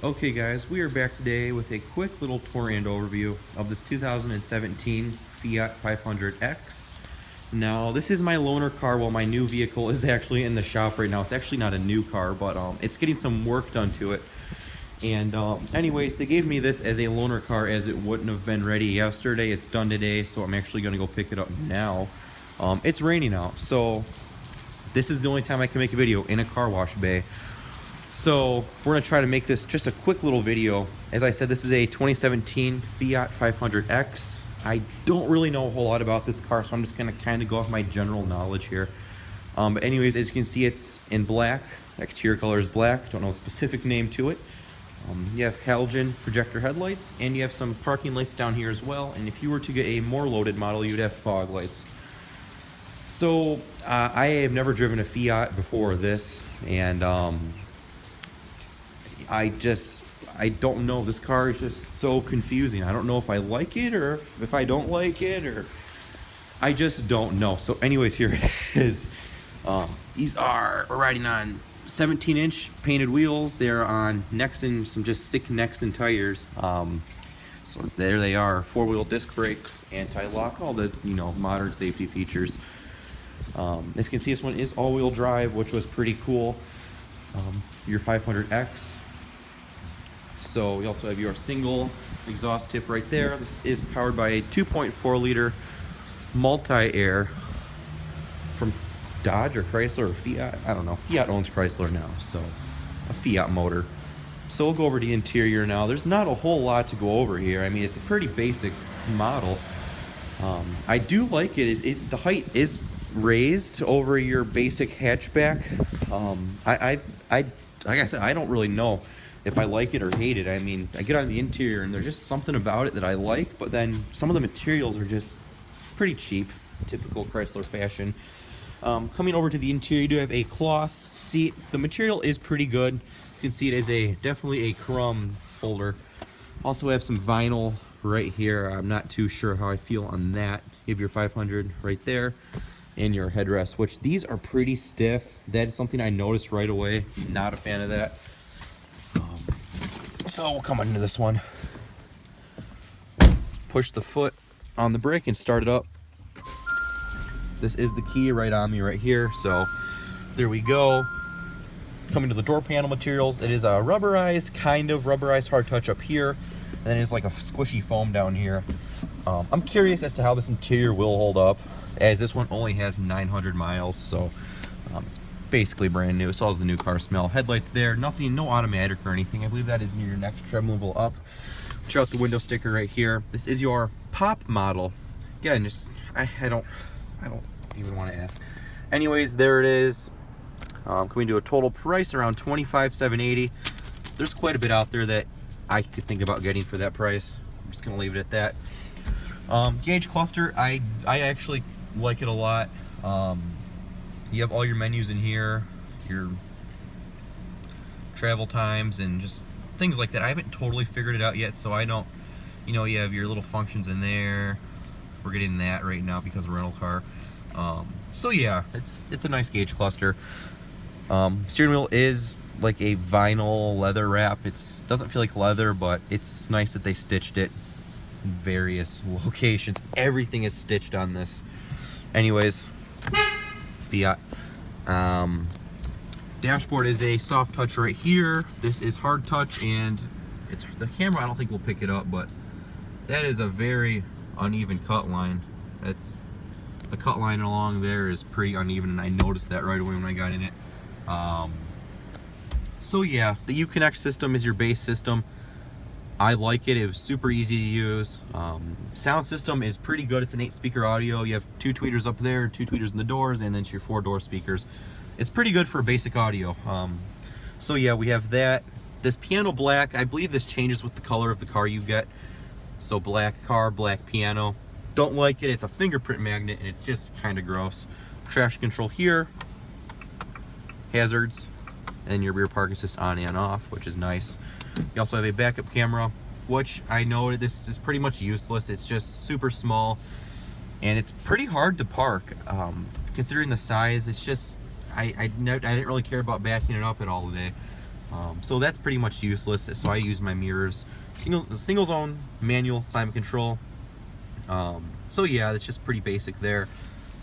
Okay guys, we are back today with a quick little tour and overview of this 2017 Fiat 500X. Now, this is my loaner car while my new vehicle is actually in the shop right now. It's actually not a new car, but it's getting some work done to it. And anyways, they gave me this as a loaner car as it wouldn't have been ready yesterday. It's done today, so I'm actually going to go pick it up now. It's raining out, so this is the only time I can make a video in a car wash bay. So we're gonna try to make this just a quick little video. As I said, this is a 2017 Fiat 500X. I don't really know a whole lot about this car, so I'm just gonna kind of go off my general knowledge here. But anyways, as you can see, it's in black. Exterior color is black. Don't know the specific name to it. You have halogen projector headlights, and you have some parking lights down here as well. And if you were to get a more loaded model, you'd have fog lights. So I have never driven a Fiat before this, and I don't know. This car is just so confusing. I don't know if I like it or if I don't like it, or I just don't know. So anyways, here it is. We're riding on 17-inch painted wheels. They're on Nexen, some just sick Nexen tires. So there they are, 4-wheel disc brakes, anti-lock, all the modern safety features. As you can see, this one is all-wheel drive, which was pretty cool. Your 500X. So we also have your single exhaust tip right there. This is powered by a 2.4 liter multi-air from Dodge or Chrysler or Fiat. I don't know. Fiat owns Chrysler now, so a Fiat motor. So we'll go over the interior now. There's not a whole lot to go over here. I mean, it's a pretty basic model. I do like it. The height is raised over your basic hatchback. Like I said, I don't really know if I like it or hate it. I mean, I get on the interior and there's just something about it that I like, but then some of the materials are just pretty cheap, typical Chrysler fashion. Coming over to the interior, you do have a cloth seat. The material is pretty good. You can see it is definitely a crumb holder. Also have some vinyl right here. I'm not too sure how I feel on that. You have your 500 right there and your headrest, which these are pretty stiff. That is something I noticed right away. Not a fan of that. So we'll come into this one. Push the foot on the brake and start it up. This is the key right on me right here. So there we go. Coming to the door panel materials, it is a rubberized, kind of rubberized hard touch up here, and then it's like a squishy foam down here. I'm curious as to how this interior will hold up, as this one only has 900 miles, so it's basically brand new. So how's the new car smell? Headlights there, nothing, no automatic or anything. I believe that is in your next tread movable up. Check out the window sticker right here. This is your pop model. Again, just I don't even want to ask. Anyways, there it is. Coming to a total price around $25,780. There's quite a bit out there that I could think about getting for that price. I'm just gonna leave it at that. Gauge cluster, I actually like it a lot. You have all your menus in here, your travel times, and just things like that. I haven't totally figured it out yet, so I don't, you have your little functions in there. We're getting that right now because of rental car. So yeah, it's a nice gauge cluster. Steering wheel is like a vinyl leather wrap. It doesn't feel like leather, but it's nice that they stitched it in various locations. Everything is stitched on this. Anyways, Fiat. Dashboard is a soft touch right here. This is hard touch, and it's the camera I don't think will pick it up, but that is a very uneven cut line. The cut line along there is pretty uneven, and I noticed that right away when I got in it. So yeah, the Uconnect system is your base system. I like it. It was super easy to use. Sound system is pretty good. It's an 8-speaker audio. You have 2 tweeters up there, 2 tweeters in the doors, and then your 4 door speakers. It's pretty good for basic audio. So yeah, we have that. This piano black, I believe this changes with the color of the car you get. So black car, black piano. Don't like it. It's a fingerprint magnet, and it's just kind of gross. Traction control here. Hazards. And then your rear park assist on and off, which is nice. You also have a backup camera, which I know this is pretty much useless. It's just super small, and it's pretty hard to park. Considering the size, it's just, I didn't really care about backing it up at all today. So that's pretty much useless. So I use my mirrors, single zone manual climate control. So yeah, that's just pretty basic there.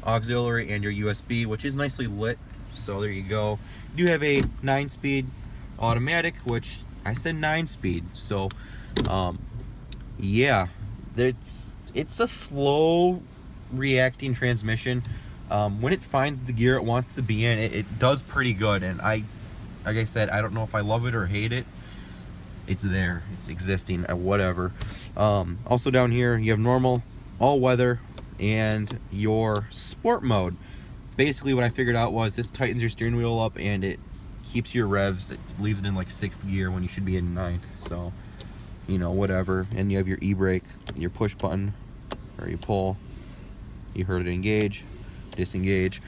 Auxiliary and your USB, which is nicely lit. So there you go. You do have a 9-speed automatic, which I said 9-speed. So yeah, it's a slow reacting transmission. When it finds the gear it wants to be in, it does pretty good. And like I said, I don't know if I love it or hate it. It's there, it's existing, whatever. Also down here you have normal, all weather, and your sport mode. Basically what I figured out was this tightens your steering wheel up and it keeps your revs, it leaves it in like 6th gear when you should be in 9th. So, you know, whatever. And you have your e-brake, your push button, or you pull, you heard it engage, disengage.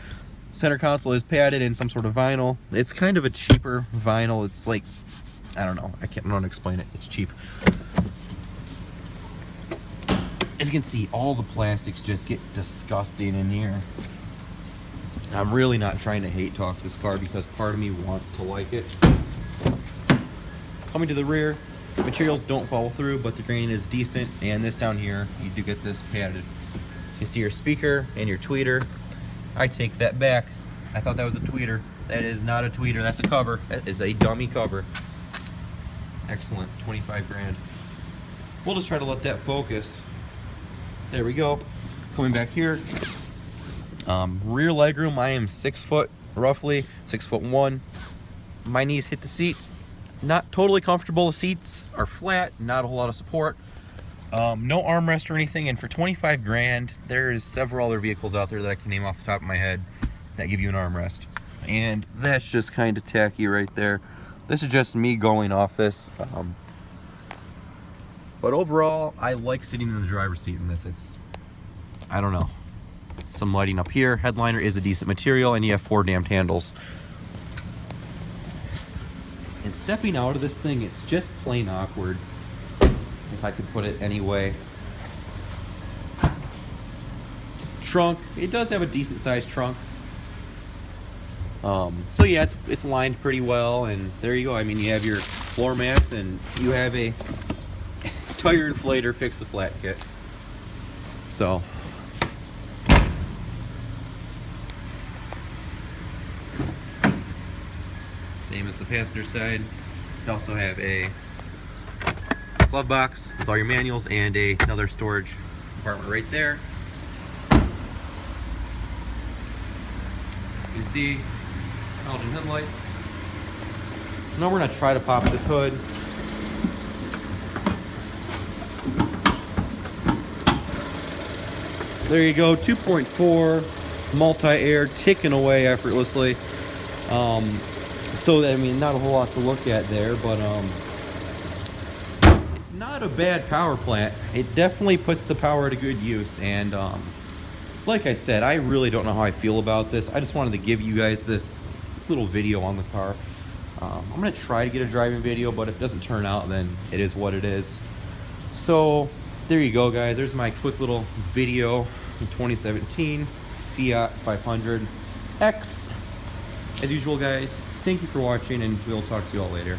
Center console is padded in some sort of vinyl. It's kind of a cheaper vinyl. It's like, I don't know, I don't know how to explain it. It's cheap. As you can see, all the plastics just get disgusting in here. I'm really not trying to hate talk this car because part of me wants to like it. Coming to the rear, materials don't follow through, but the grain is decent. And this down here, you do get this padded. You see your speaker and your tweeter. I take that back. I thought that was a tweeter. That is not a tweeter, that's a cover. That is a dummy cover. Excellent, 25 grand. We'll just try to let that focus. There we go. Coming back here. Rear legroom, I am 6 foot, roughly, 6'1". My knees hit the seat. Not totally comfortable. The seats are flat, not a whole lot of support. No armrest or anything, and for 25 grand, there's several other vehicles out there that I can name off the top of my head that give you an armrest. And that's just kind of tacky right there. This is just me going off this. But overall, I like sitting in the driver's seat in this. It's, I don't know. Some lighting up here. Headliner is a decent material, and you have 4 damped handles. And stepping out of this thing, it's just plain awkward, if I could put it anyway. Trunk, it does have a decent sized trunk. So yeah, it's lined pretty well, and there you go. I mean, you have your floor mats, and you have a tire inflator fix the flat kit. So same as the passenger side. You also have a glove box with all your manuals and another storage compartment right there. You can see halogen headlights. Now we're gonna try to pop this hood. There you go, 2.4 multi-air ticking away effortlessly. So I mean, not a whole lot to look at there, but it's not a bad power plant. It definitely puts the power to good use, and like I said, I really don't know how I feel about this. I just wanted to give you guys this little video on the car. I'm gonna try to get a driving video, but if it doesn't turn out, then it is what it is. So there you go, guys. There's my quick little video in 2017 Fiat 500X. As usual, guys, thank you for watching, and we'll talk to you all later.